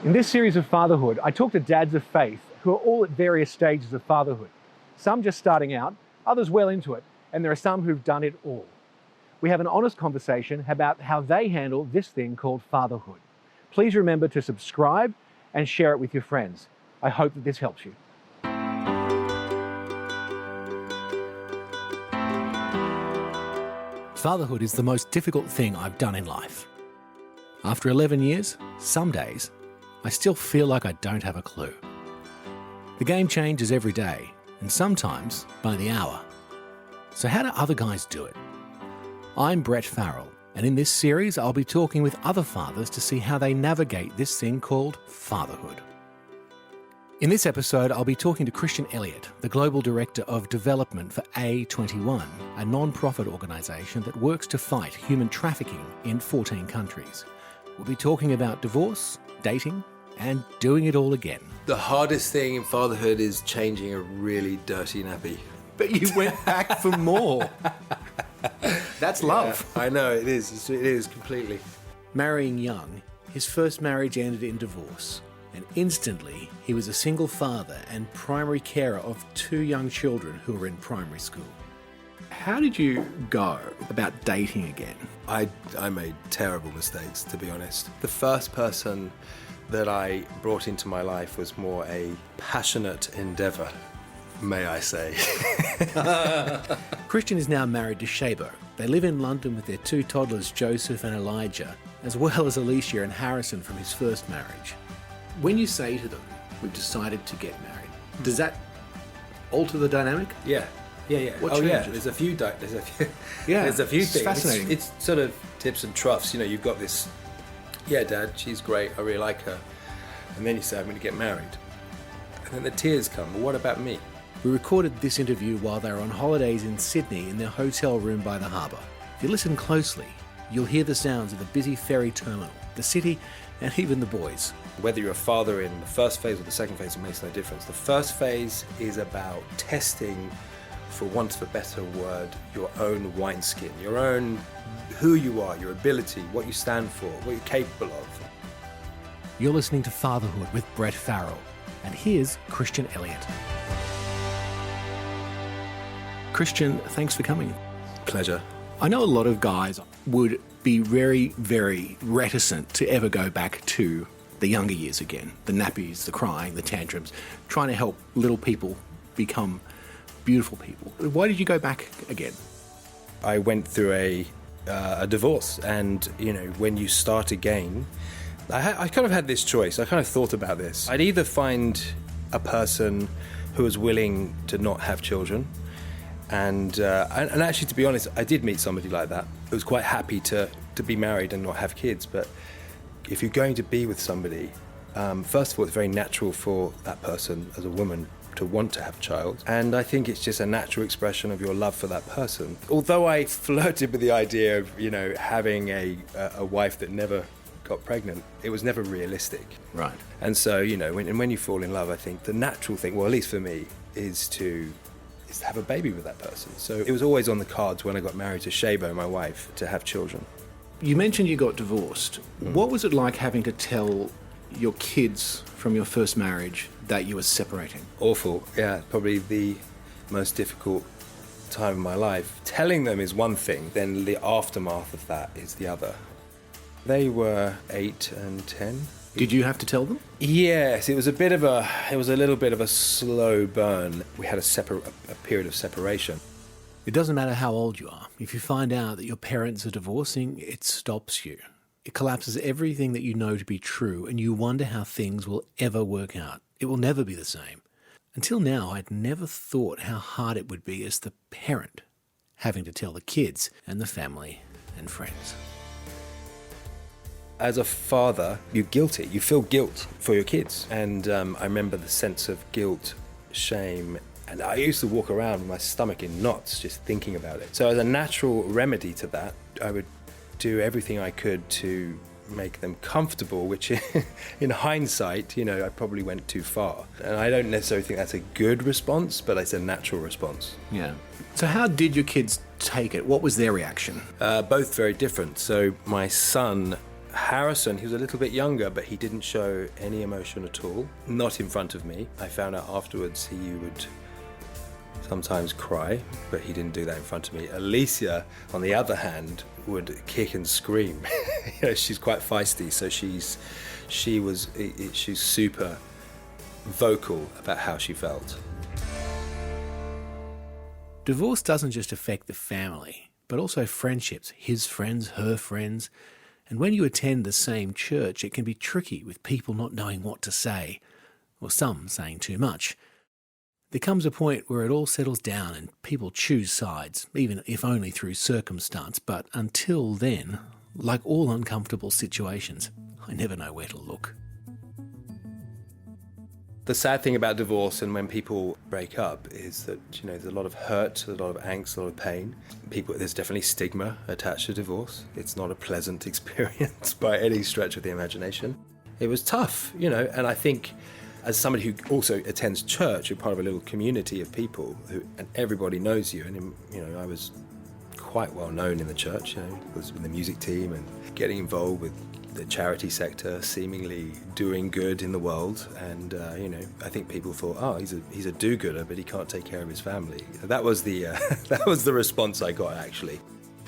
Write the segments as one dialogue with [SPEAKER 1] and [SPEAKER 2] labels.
[SPEAKER 1] In this series of fatherhood, I talk to dads of faith who are all at various stages of fatherhood. Some just starting out, others well into it, and there are some who've done it all. We have an honest conversation about how they handle this thing called fatherhood. Please remember to subscribe and share it with your friends. I hope that this helps you.
[SPEAKER 2] Fatherhood is the most difficult thing I've done in life. After 11 years, some days, I still feel like I don't have a clue. The game changes every day, and sometimes by the hour. So how do other guys do it? I'm Brett Farrell, and in this series I'll be talking with other fathers to see how they navigate this thing called fatherhood. In this episode, I'll be talking to Christian Elliott, the Global Director of Development for A21, a non-profit organisation that works to fight human trafficking in 14 countries. We'll be talking about divorce, dating, and doing it all again.
[SPEAKER 3] The hardest thing in fatherhood is changing a really dirty nappy.
[SPEAKER 2] But you went back for more. That's love.
[SPEAKER 3] Yeah, I know, it is. It is completely.
[SPEAKER 2] Marrying young, his first marriage ended in divorce. And instantly, he was a single father and primary carer of 2 young children who were in primary school. How did you go about dating again?
[SPEAKER 3] I made terrible mistakes, to be honest. The first person that I brought into my life was more a passionate endeavour, may I say.
[SPEAKER 2] Christian is now married to Shabo. They live in London with their 2 toddlers, Joseph and Elijah, as well as Alicia and Harrison from his first marriage. When you say to them, we've decided to get married, does that alter the dynamic?
[SPEAKER 3] Yeah.
[SPEAKER 2] What
[SPEAKER 3] yeah,
[SPEAKER 2] changes?
[SPEAKER 3] there's a few
[SPEAKER 2] It's
[SPEAKER 3] things.
[SPEAKER 2] fascinating.
[SPEAKER 3] It's sort of tips and troughs. You know, you've got this, yeah, Dad, she's great, I really like her. And then you say, I'm going to get married. And then the tears come, well, what about me?
[SPEAKER 2] We recorded this interview while they were on holidays in Sydney in their hotel room by the harbour. If you listen closely, you'll hear the sounds of the busy ferry terminal, the city, and even the boys.
[SPEAKER 3] Whether you're a father in the first phase or the second phase, it makes no difference. The first phase is about testing, for want of a better word, your own wineskin, your own who you are, your ability, what you stand for, what you're capable of.
[SPEAKER 2] You're listening to Fatherhood with Brett Farrell, and here's Christian Elliott. Christian, thanks for coming.
[SPEAKER 3] Pleasure.
[SPEAKER 2] I know a lot of guys would be very, very reticent to ever go back to the younger years again. The nappies, the crying, the tantrums, trying to help little people become beautiful people. Why did you go back again?
[SPEAKER 3] I went through a divorce, and you know, when you start again, I kind of had this choice. I kind of thought about this. I'd either find a person who was willing to not have children, and actually, to be honest, I did meet somebody like that who was quite happy to be married and not have kids. But if you're going to be with somebody, first of all, it's very natural for that person as a woman to want to have a child, and I think it's just a natural expression of your love for that person. Although I flirted with the idea of, you know, having a wife that never got pregnant, it was never realistic.
[SPEAKER 2] Right.
[SPEAKER 3] And so, you know, when you fall in love, I think the natural thing, well, at least for me, is to have a baby with that person. So it was always on the cards when I got married to Shabo, my wife, to have children.
[SPEAKER 2] You mentioned you got divorced. What was it like having to tell your kids from your first marriage that you were separating?
[SPEAKER 3] Awful. Yeah, probably the most difficult time of my life. Telling them is one thing, then the aftermath of that is the other. They were 8 and 10.
[SPEAKER 2] Did you have to tell them?
[SPEAKER 3] Yes, it was a little bit of a slow burn. We had a period of separation.
[SPEAKER 2] It doesn't matter how old you are. If you find out that your parents are divorcing, it stops you. It collapses everything that you know to be true, and you wonder how things will ever work out. It will never be the same. Until now, I'd never thought how hard it would be as the parent, having to tell the kids and the family and friends.
[SPEAKER 3] As a father, you're guilty. You feel guilt for your kids. And I remember the sense of guilt, shame, and I used to walk around with my stomach in knots just thinking about it. So as a natural remedy to that, I would do everything I could to make them comfortable, which in hindsight, you know, I probably went too far. And I don't necessarily think that's a good response, but it's a natural response.
[SPEAKER 2] Yeah. So how did your kids take it? What was their reaction?
[SPEAKER 3] Both very different. So my son Harrison, he was a little bit younger, but he didn't show any emotion at all, not in front of me. I found out afterwards he would sometimes cry, but he didn't do that in front of me. Alicia, on the other hand, would kick and scream. She's quite feisty, so she's super vocal about how she felt.
[SPEAKER 2] Divorce doesn't just affect the family, but also friendships, his friends, her friends. And when you attend the same church, it can be tricky with people not knowing what to say, or some saying too much. There comes a point where it all settles down and people choose sides, even if only through circumstance. But until then, like all uncomfortable situations, I never know where to look.
[SPEAKER 3] The sad thing about divorce and when people break up is that, there's a lot of hurt, a lot of angst, a lot of pain. There's definitely stigma attached to divorce. It's not a pleasant experience by any stretch of the imagination. It was tough, and I think as somebody who also attends church, you're part of a little community of people and everybody knows you. And, I was quite well known in the church, was in the music team and getting involved with the charity sector, seemingly doing good in the world, and I think people thought, oh, he's a do-gooder, but he can't take care of his family. That was the that was the response I got, actually,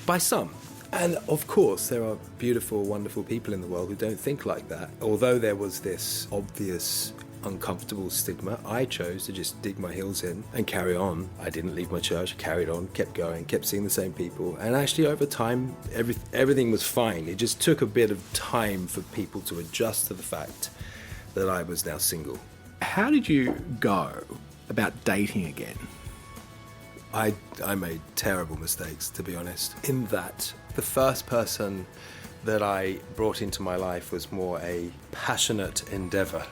[SPEAKER 3] by some. And of course, there are beautiful, wonderful people in the world who don't think like that. Although there was this obvious uncomfortable stigma, I chose to just dig my heels in and carry on. I didn't leave my church, carried on, kept going, kept seeing the same people, and actually over time everything was fine. It just took a bit of time for people to adjust to the fact that I was now single.
[SPEAKER 2] How did you go about dating again?
[SPEAKER 3] I made terrible mistakes, to be honest, in that the first person that I brought into my life was more a passionate endeavor,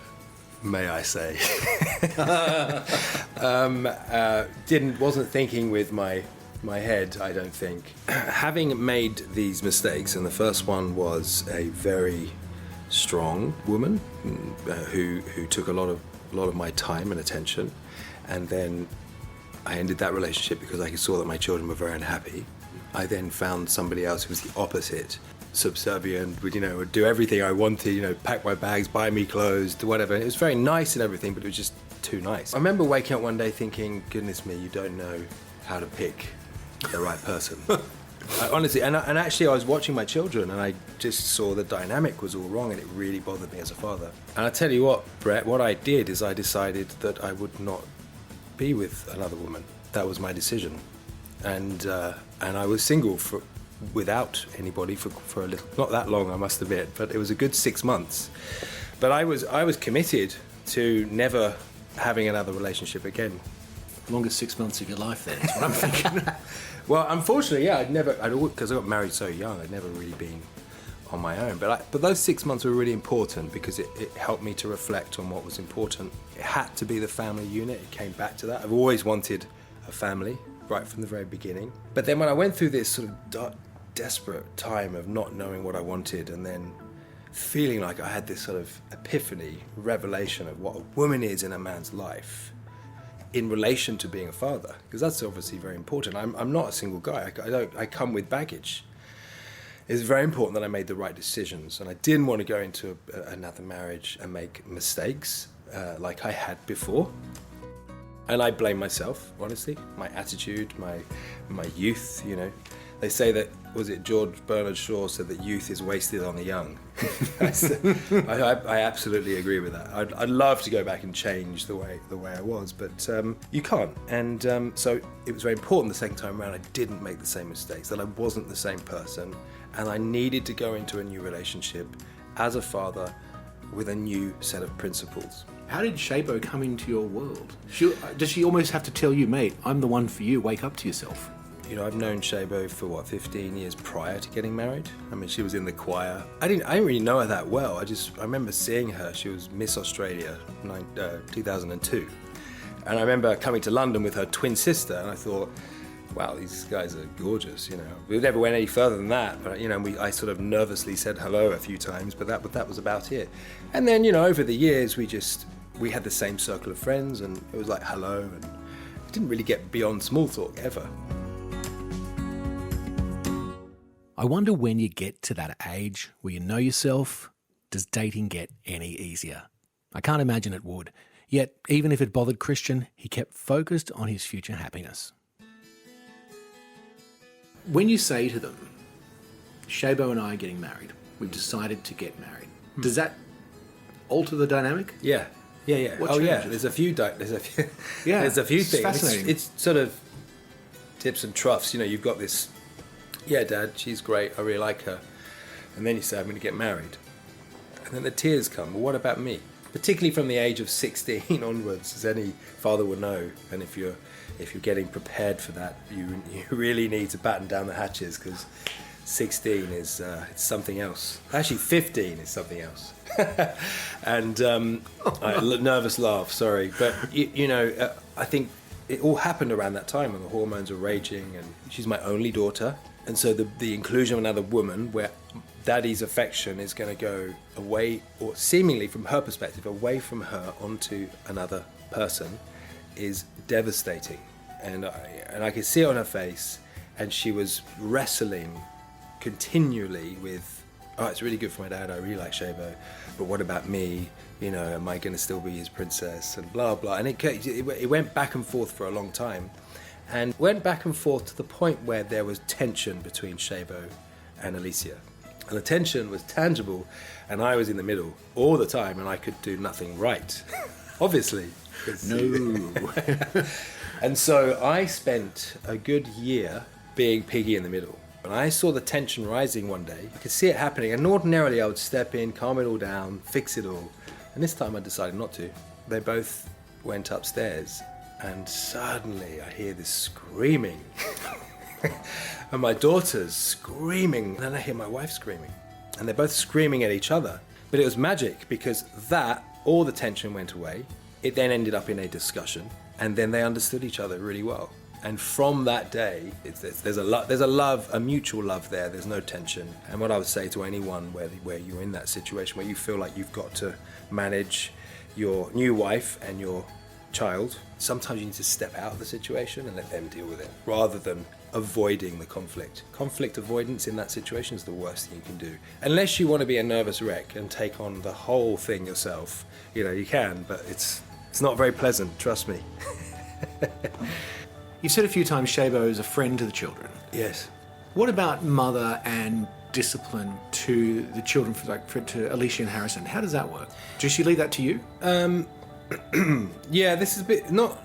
[SPEAKER 3] may I say. Wasn't thinking with my head, I don't think. Having made these mistakes, and the first one was a very strong woman who took a lot of my time and attention, and then I ended that relationship because I saw that my children were very unhappy. I then found somebody else who was the opposite, subservient, would do everything I wanted, pack my bags, buy me clothes, do whatever. And it was very nice and everything, but it was just too nice. I remember waking up one day thinking, goodness me, you don't know how to pick the right person. Honestly, and actually I was watching my children and I just saw the dynamic was all wrong, and it really bothered me as a father. And I tell you what, Brett, what I did is I decided that I would not be with another woman. That was my decision. And I was single without anybody for a little, not that long, I must admit, but it was a good 6 months. But I was committed to never having another relationship again.
[SPEAKER 2] Longest 6 months of your life then, is what I'm thinking.
[SPEAKER 3] Well, unfortunately, yeah, because I got married so young, I'd never really been on my own. But those 6 months were really important because it helped me to reflect on what was important. It had to be the family unit. It came back to that. I've always wanted a family right from the very beginning. But then when I went through this sort of desperate time of not knowing what I wanted, and then feeling like I had this sort of epiphany, revelation of what a woman is in a man's life in relation to being a father, because that's obviously very important. I'm not a single guy. I come with baggage. It's very important that I made the right decisions, and I didn't want to go into another marriage and make mistakes like I had before. And I blame myself, honestly, my attitude, my youth, They say that, was it George Bernard Shaw said that youth is wasted on the young. I absolutely agree with that. I'd love to go back and change the way I was, but you can't. And so it was very important the second time around I didn't make the same mistakes, that I wasn't the same person, and I needed to go into a new relationship as a father with a new set of principles.
[SPEAKER 2] How did Shabo come into your world? Does she almost have to tell you, mate, I'm the one for you, wake up to yourself?
[SPEAKER 3] I've known Shabo for 15 years prior to getting married. I mean, she was in the choir. I didn't really know her that well. I remember seeing her. She was Miss Australia 2002. And I remember coming to London with her twin sister, and I thought, wow, these guys are gorgeous, We never went any further than that, but, I sort of nervously said hello a few times, but that was about it. And then, over the years, we had the same circle of friends, and it was like hello, and it didn't really get beyond small talk ever.
[SPEAKER 2] I wonder when you get to that age where you know yourself, does dating get any easier? I can't imagine it would. Yet, even if it bothered Christian, he kept focused on his future happiness. When you say to them, Shabo and I are getting married, we've decided to get married, does that alter the dynamic?
[SPEAKER 3] Yeah.
[SPEAKER 2] What
[SPEAKER 3] Oh, yeah.
[SPEAKER 2] changes?
[SPEAKER 3] There's a few things.
[SPEAKER 2] Fascinating.
[SPEAKER 3] It's sort of tips and troughs. You know, you've got this. Yeah, Dad, she's great. I really like her. And then you say, I'm going to get married. And then the tears come. Well, what about me? Particularly from the age of 16 onwards, as any father will know. And if you're getting prepared for that, you really need to batten down the hatches, because 16 is it's something else. Actually, 15 is something else. And nervous laugh, sorry. But, I think it all happened around that time when the hormones were raging, and she's my only daughter. And so the inclusion of another woman, where Daddy's affection is going to go away, or seemingly from her perspective, away from her onto another person, is devastating. And I could see it on her face, and she was wrestling continually with, oh, it's really good for my dad, I really like Shabo, but what about me? Am I going to still be his princess? And blah, blah. And it went back and forth for a long time, and went back and forth to the point where there was tension between Shabo and Alicia. And the tension was tangible, and I was in the middle all the time, and I could do nothing right, obviously.
[SPEAKER 2] No.
[SPEAKER 3] And so I spent a good year being piggy in the middle. And I saw the tension rising one day. I could see it happening, and ordinarily I would step in, calm it all down, fix it all. And this time I decided not to. They both went upstairs, and suddenly I hear this screaming. And my daughter's screaming, and then I hear my wife screaming. And they're both screaming at each other. But it was magic, because all the tension went away. It then ended up in a discussion, and then they understood each other really well. And from that day, there's a mutual love there. There's no tension. And what I would say to anyone where you're in that situation, where you feel like you've got to manage your new wife and your child, sometimes you need to step out of the situation and let them deal with it, rather than avoiding the conflict. Conflict avoidance in that situation is the worst thing you can do. Unless you want to be a nervous wreck and take on the whole thing yourself, you can, but it's not very pleasant, trust me.
[SPEAKER 2] You've said a few times Shabo is a friend to the children.
[SPEAKER 3] Yes.
[SPEAKER 2] What about mother and discipline to the children, to Alicia and Harrison? How does that work? Does she leave that to you?
[SPEAKER 3] Yeah, this is a bit, not,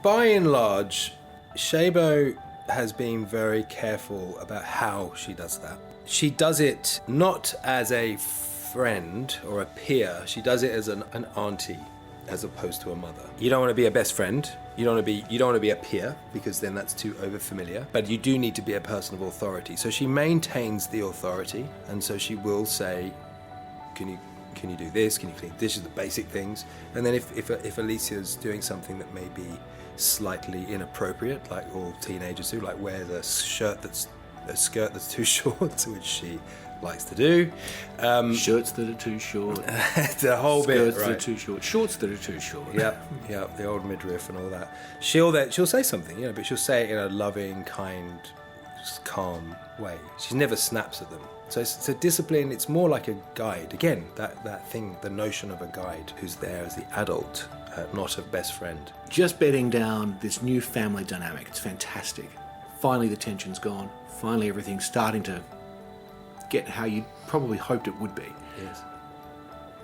[SPEAKER 3] by and large, Shabo has been very careful about how she does that. She does it not as a friend or a peer, she does it as an auntie, as opposed to a mother. You don't want to be a best friend, you don't want to be a peer, because then that's too over-familiar, but you do need to be a person of authority. So she maintains the authority, and so she will say, can you do this, can you clean dishes, the basic things. And then if Alicia's doing something that may be slightly inappropriate, like all teenagers do, like wears a skirt that's too short, which she likes to do.
[SPEAKER 2] Shirts that are too short.
[SPEAKER 3] The whole
[SPEAKER 2] Skirts
[SPEAKER 3] bit, right.
[SPEAKER 2] that are too short. Shorts that are too short.
[SPEAKER 3] Yeah, the old midriff and all that. She'll say something, but she'll say it in a loving, kind, just calm way. She never snaps at them. So it's a discipline. It's more like a guide. Again, that thing, the notion of a guide who's there as the adult, not a best friend.
[SPEAKER 2] Just bedding down this new family dynamic. It's fantastic. Finally, the tension's gone. Finally, everything's starting to get how you probably hoped it would be.
[SPEAKER 3] Yes.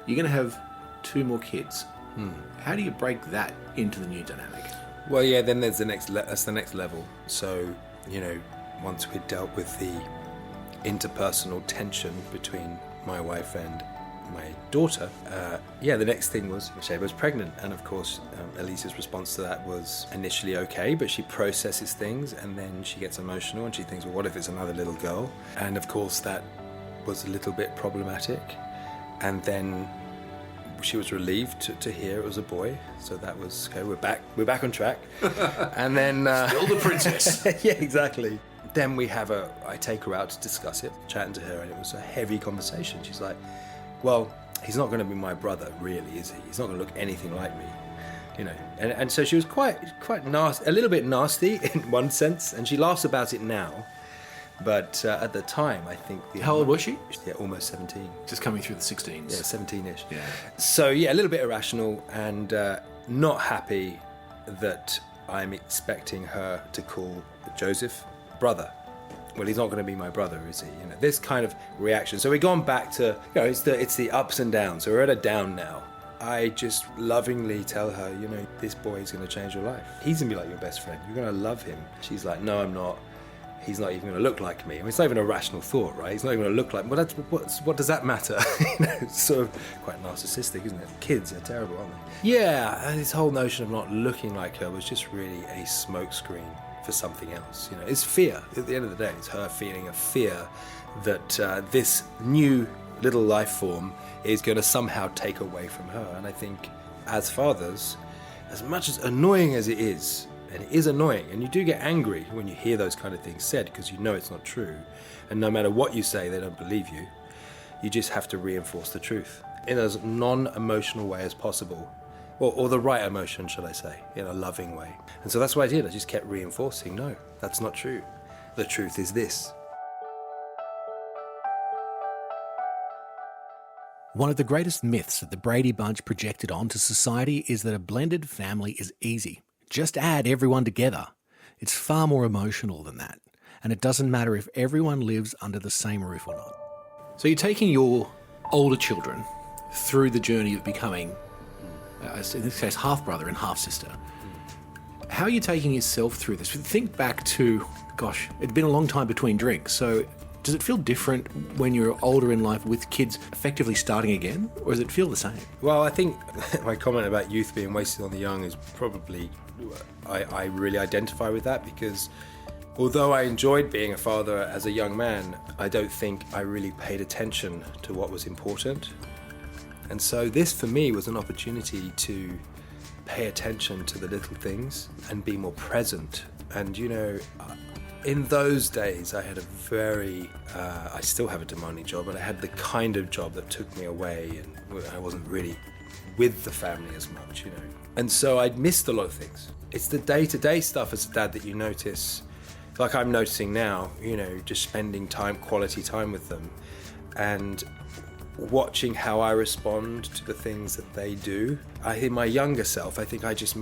[SPEAKER 2] You're going to have 2 more kids. How do you break that into the new dynamic?
[SPEAKER 3] Well, yeah, then there's that's the next level. So, once we'd dealt with the interpersonal tension between my wife and my daughter, the next thing was Shabo was pregnant, and of course Alicia's response to that was initially okay, but she processes things and then she gets emotional and she thinks, well, what if it's another little girl? And of course that was a little bit problematic, and then she was relieved to hear it was a boy, so that was okay, we're back on track. And then
[SPEAKER 2] Still the princess.
[SPEAKER 3] yeah, exactly. Then I take her out to discuss it, chatting to her, and it was a heavy conversation. She's like, well, he's not going to be my brother, really, is he? He's not going to look anything like me, And so she was quite nasty, a little bit nasty in one sense, and she laughs about it now. But at the time, I think...
[SPEAKER 2] How old was she?
[SPEAKER 3] Yeah, almost 17.
[SPEAKER 2] Just coming through the 16s.
[SPEAKER 3] Yeah, 17-ish.
[SPEAKER 2] Yeah.
[SPEAKER 3] So, yeah, a little bit irrational and not happy that I'm expecting her to call Joseph brother. Well, he's not going to be my brother, is he? You know, this kind of reaction. So we've gone back to, you know, it's the ups and downs. So we're at a down now. I just lovingly tell her, you know, this boy is going to change your life. He's going to be like your best friend. You're going to love him. She's like, no, I'm not. He's not even going to look like me. I mean, it's not even a rational thought, right? He's not even going to look like me. Well, what does that matter? You know, it's sort of quite narcissistic, isn't it? Kids are terrible, aren't they? Yeah, and this whole notion of not looking like her was just really a smokescreen for something else. You know, it's fear. At the end of the day, it's her feeling of fear that this new little life form is going to somehow take away from her. And I think as fathers, as much as annoying as it is, and it is annoying, and you do get angry when you hear those kind of things said because you know it's not true, and no matter what you say, they don't believe you. You just have to reinforce the truth in as non-emotional way as possible, or the right emotion, shall I say, in a loving way. And so that's what I did. I just kept reinforcing, no, that's not true. The truth is this.
[SPEAKER 2] One of the greatest myths that the Brady Bunch projected onto society is that a blended family is easy. Just add everyone together. It's far more emotional than that. And it doesn't matter if everyone lives under the same roof or not. So you're taking your older children through the journey of becoming, in this case, half-brother and half-sister. How are you taking yourself through this? Think back to, gosh, it'd been a long time between drinks. So does it feel different when you're older in life with kids effectively starting again? Or does it feel the same?
[SPEAKER 3] Well, I think my comment about youth being wasted on the young is probably... I really identify with that because although I enjoyed being a father as a young man, I don't think I really paid attention to what was important. And so this for me was an opportunity to pay attention to the little things and be more present. And you know, in those days I had a very, I still have a demanding job, but I had the kind of job that took me away and I wasn't really with the family as much, you know. And so I'd missed a lot of things. It's the day-to-day stuff as a dad that you notice, like I'm noticing now, you know, just spending time, quality time with them and watching how I respond to the things that they do. In my younger self, I think I just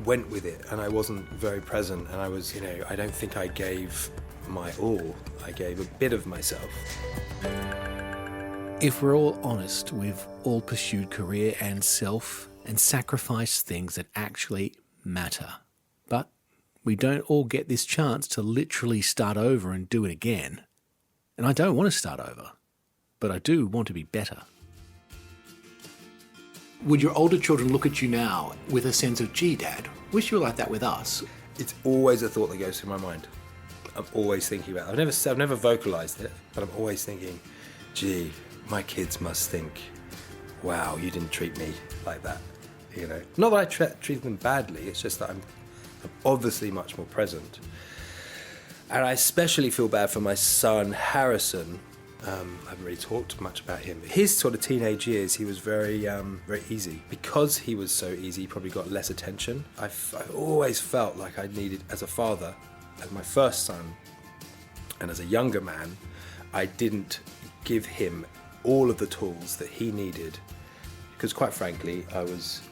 [SPEAKER 3] went with it and I wasn't very present and I was, you know, I don't think I gave my all. I gave a bit of myself.
[SPEAKER 2] If we're all honest, we've all pursued career and self and sacrificed things that actually matter. But we don't all get this chance to literally start over and do it again. And I don't want to start over, but I do want to be better. Would your older children look at you now with a sense of, gee, Dad, wish you were like that with us?
[SPEAKER 3] It's always a thought that goes through my mind. I'm always thinking about it. I've never vocalized it, but I'm always thinking, gee, my kids must think, wow, you didn't treat me like that. You know, not that I treat them badly, it's just that I'm obviously much more present. And I especially feel bad for my son, Harrison. I haven't really talked much about him. His sort of teenage years, he was very easy. Because he was so easy, he probably got less attention. I've always felt like I needed, as a father, as my first son, and as a younger man, I didn't give him all of the tools that he needed. Because quite frankly, I was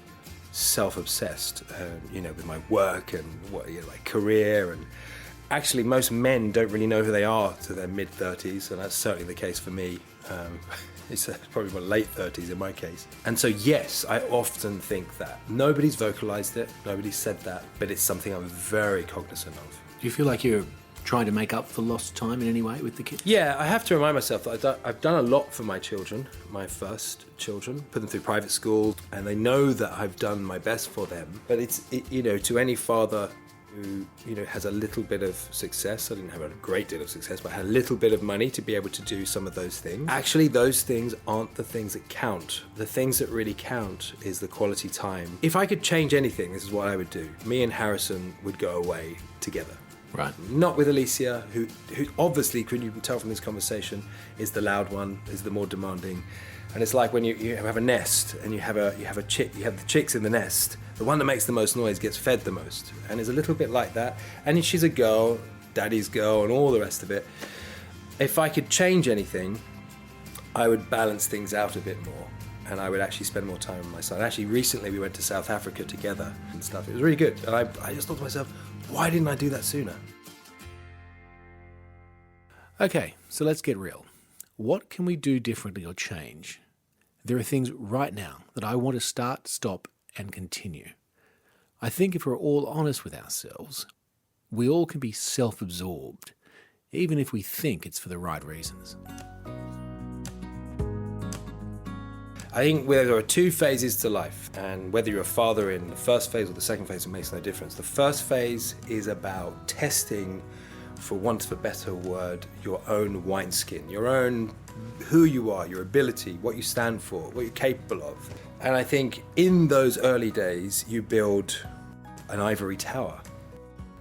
[SPEAKER 3] self-obsessed, you know, with my work and my career. And actually, most men don't really know who they are to their mid-30s, and that's certainly the case for me. It's probably my late 30s in my case. And so, yes, I often think that. Nobody's vocalized it, nobody's said that, but it's something I'm very cognizant of.
[SPEAKER 2] Do you feel like you're trying to make up for lost time in any way with the kids?
[SPEAKER 3] Yeah, I have to remind myself that I've done a lot for my children, my first children, put them through private school, and they know that I've done my best for them. But you know, to any father who, you know, has a little bit of success, I didn't have a great deal of success, but I had a little bit of money to be able to do some of those things. Actually, those things aren't the things that count. The things that really count is the quality time. If I could change anything, this is what I would do. Me and Harrison would go away together.
[SPEAKER 2] Right.
[SPEAKER 3] Not with Alicia, who obviously, can you tell from this conversation, is the loud one, is the more demanding. And it's like when you have a nest and you have a chick, you have the chicks in the nest. The one that makes the most noise gets fed the most, and it's a little bit like that. And she's a girl, daddy's girl and all the rest of it. If I could change anything, I would balance things out a bit more, and I would actually spend more time with my son. Actually, recently we went to South Africa together and stuff. It was really good, and I just thought to myself, why didn't I do that sooner?
[SPEAKER 2] Okay, so let's get real. What can we do differently or change? There are things right now that I want to start, stop, and continue. I think if we're all honest with ourselves, we all can be self-absorbed, even if we think it's for the right reasons.
[SPEAKER 3] I think there are two phases to life, and whether you're a father in the first phase or the second phase, it makes no difference. The first phase is about testing, for want of a better word, your own wineskin, your own who you are, your ability, what you stand for, what you're capable of. And I think in those early days, you build an ivory tower.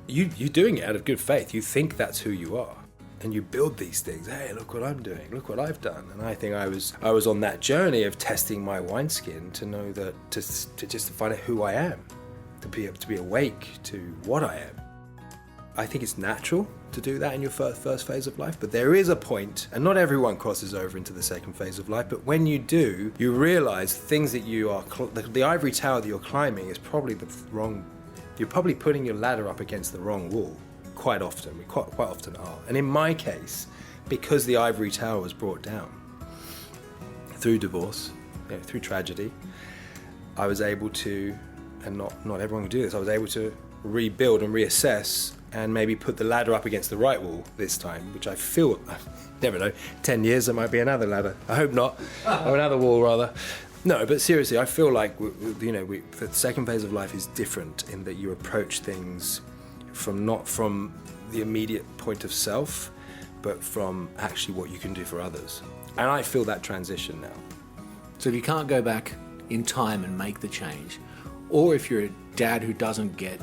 [SPEAKER 3] You're doing it out of good faith. You think that's who you are. And you build these things. Hey, look what I'm doing. Look what I've done. And I think I was on that journey of testing my wineskin to know that, to find out who I am, to be awake to what I am. I think it's natural to do that in your first phase of life, but there is a point, and not everyone crosses over into the second phase of life, but when you do, you realize things that you are, the ivory tower that you're climbing is probably you're probably putting your ladder up against the wrong wall quite often. We quite often are. And in my case, because the ivory tower was brought down through divorce, through tragedy, I was able to, and not everyone can do this, I was able to rebuild and reassess and maybe put the ladder up against the right wall this time, which I feel, never know, 10 years there might be another ladder. I hope not, or another wall rather. No, but seriously, I feel like, the second phase of life is different in that you approach things not from the immediate point of self, but from actually what you can do for others. And I feel that transition now.
[SPEAKER 2] So if you can't go back in time and make the change, or if you're a dad who doesn't get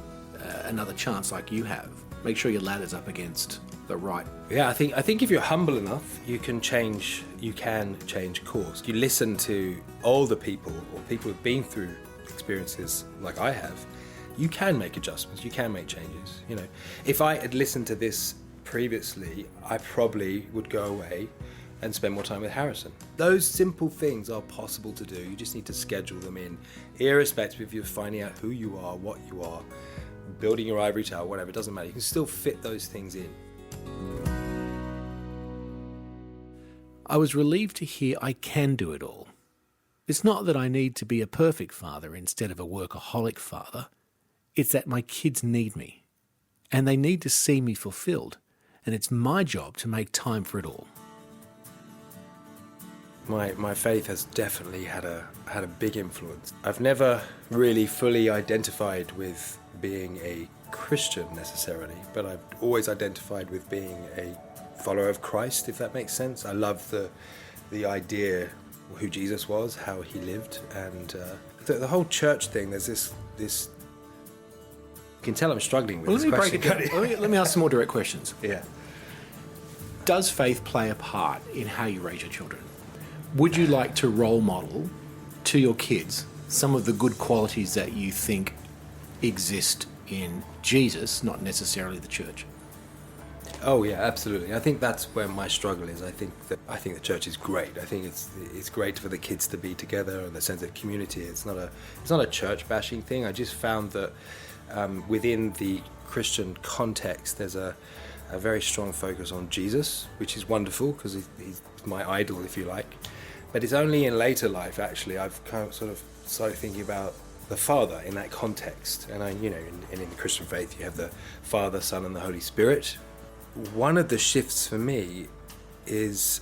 [SPEAKER 2] another chance like you have, make sure your ladder's up against the right.
[SPEAKER 3] Yeah, I think if you're humble enough, you can change course. You listen to older people or people who've been through experiences like I have. You can make adjustments, you can make changes. If I had listened to this previously, I probably would go away and spend more time with Harrison. Those simple things are possible to do. You just need to schedule them in, irrespective if you're finding out who you are, what you are, building your ivory tower, whatever, it doesn't matter. You can still fit those things in.
[SPEAKER 2] I was relieved to hear I can do it all. It's not that I need to be a perfect father instead of a workaholic father. It's that my kids need me, and they need to see me fulfilled, and it's my job to make time for it all.
[SPEAKER 3] My faith has definitely had a big influence. I've never really fully identified with being a Christian necessarily, but I've always identified with being a follower of Christ, if that makes sense. I love the idea of who Jesus was, how he lived, and the whole church thing. There's this. You can tell I'm struggling with this question.
[SPEAKER 2] Let me ask some more direct questions.
[SPEAKER 3] Yeah.
[SPEAKER 2] Does faith play a part in how you raise your children? Would you like to role model to your kids some of the good qualities that you think exist in Jesus, not necessarily the church?
[SPEAKER 3] Oh yeah, absolutely. I think that's where my struggle is. I think the church is great. I think it's great for the kids to be together and the sense of community. It's not a church bashing thing. I just found that within the Christian context, there's a very strong focus on Jesus, which is wonderful because he's my idol, if you like. But it's only in later life, actually, I've kind of sort of started thinking about the Father in that context. And in the Christian faith, you have the Father, Son, and the Holy Spirit. One of the shifts for me is,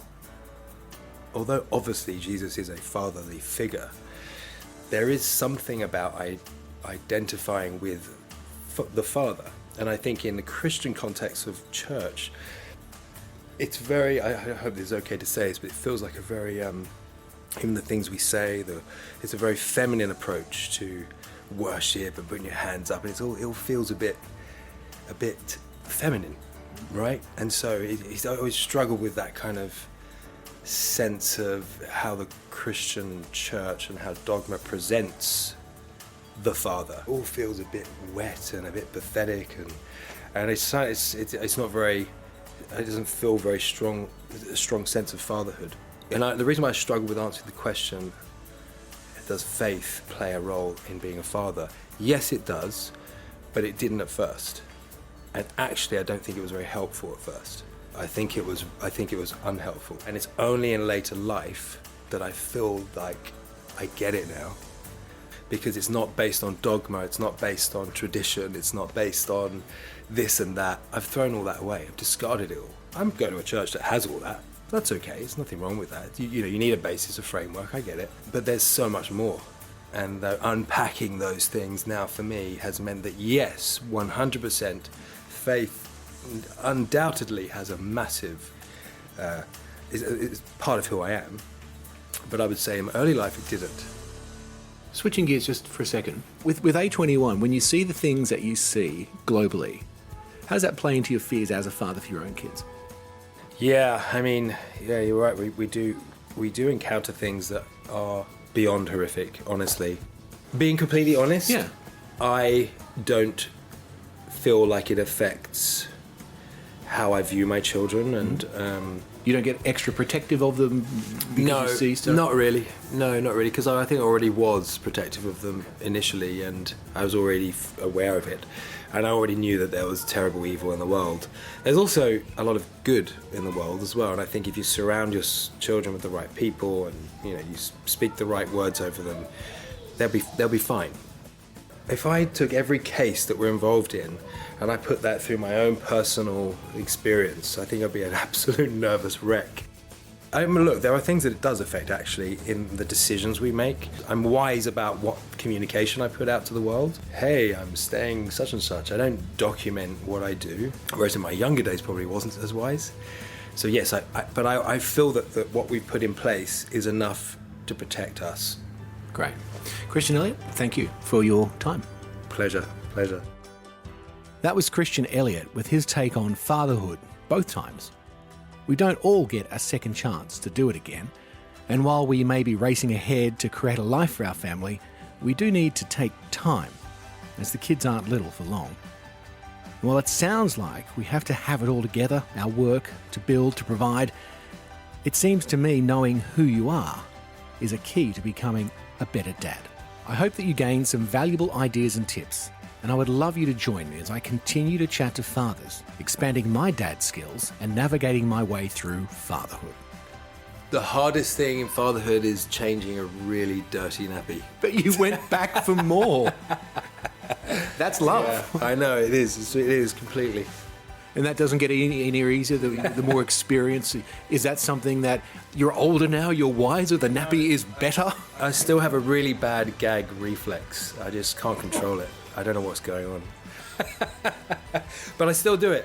[SPEAKER 3] although obviously Jesus is a fatherly figure, there is something about identifying with the Father. And I think in the Christian context of church, it's very, I hope this is okay to say this, but it feels like a very, even the things we say, it's a very feminine approach to worship and putting your hands up, and it all feels a bit feminine, right? And so I always struggle with that kind of sense of how the Christian church and how dogma presents the father. It all feels a bit wet and a bit pathetic, and it's not very. It doesn't feel very strong, a strong sense of fatherhood. And the reason why I struggle with answering the question, does faith play a role in being a father? Yes, it does, but it didn't at first. And actually, I don't think it was very helpful at first. I think it was unhelpful. And it's only in later life that I feel like I get it now. Because it's not based on dogma, it's not based on tradition, it's not based on this and that. I've thrown all that away, I've discarded it all. I'm going to a church that has all that. That's okay, there's nothing wrong with that. You need a basis, a framework, I get it. But there's so much more. And unpacking those things now for me has meant that yes, 100%, faith undoubtedly has a massive, is part of who I am. But I would say in my early life it didn't.
[SPEAKER 2] Switching gears just for a second. With A21, when you see the things that you see globally, how does that play into your fears as a father for your own kids?
[SPEAKER 3] Yeah, I mean, yeah, you're right. We do encounter things that are beyond horrific, honestly. Being completely honest,
[SPEAKER 2] yeah.
[SPEAKER 3] I don't feel like it affects how I view my children, and
[SPEAKER 2] you don't get extra protective of them because you see stuff?
[SPEAKER 3] Not really. No, not really, because I think I already was protective of them initially, and I was already aware of it, and I already knew that there was terrible evil in the world. There's also a lot of good in the world as well, and I think if you surround your children with the right people, and you speak the right words over them, they'll be fine. If I took every case that we're involved in and I put that through my own personal experience, I think I'd be an absolute nervous wreck. I mean, look, there are things that it does affect, actually, in the decisions we make. I'm wise about what communication I put out to the world. Hey, I'm staying such and such. I don't document what I do, whereas in my younger days probably wasn't as wise. So yes, but I feel that what we've put in place is enough to protect us.
[SPEAKER 2] Great. Christian Elliott, thank you for your time.
[SPEAKER 3] Pleasure.
[SPEAKER 2] That was Christian Elliott with his take on fatherhood, both times. We don't all get a second chance to do it again, and while we may be racing ahead to create a life for our family, we do need to take time, as the kids aren't little for long. And while it sounds like we have to have it all together, our work, to build, to provide, it seems to me knowing who you are is a key to becoming a better dad. I hope that you gain some valuable ideas and tips, and I would love you to join me as I continue to chat to fathers, expanding my dad skills and navigating my way through fatherhood.
[SPEAKER 3] The hardest thing in fatherhood is changing a really dirty nappy.
[SPEAKER 2] But you went back for more. That's love.
[SPEAKER 3] Yeah, I know, it is. It is completely.
[SPEAKER 2] And that doesn't get any easier the more experience. Is that something that you're older now, you're wiser, the nappy is better?
[SPEAKER 3] I still have a really bad gag reflex. I just can't control it. I don't know what's going on. But I still do it.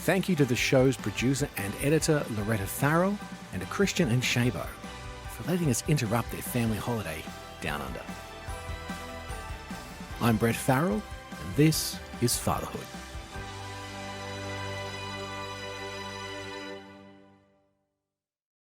[SPEAKER 2] Thank you to the show's producer and editor, Brett Farrell, and to Christian and Shabo for letting us interrupt their family holiday down under. I'm Brett Farrell, and this is Fatherhood.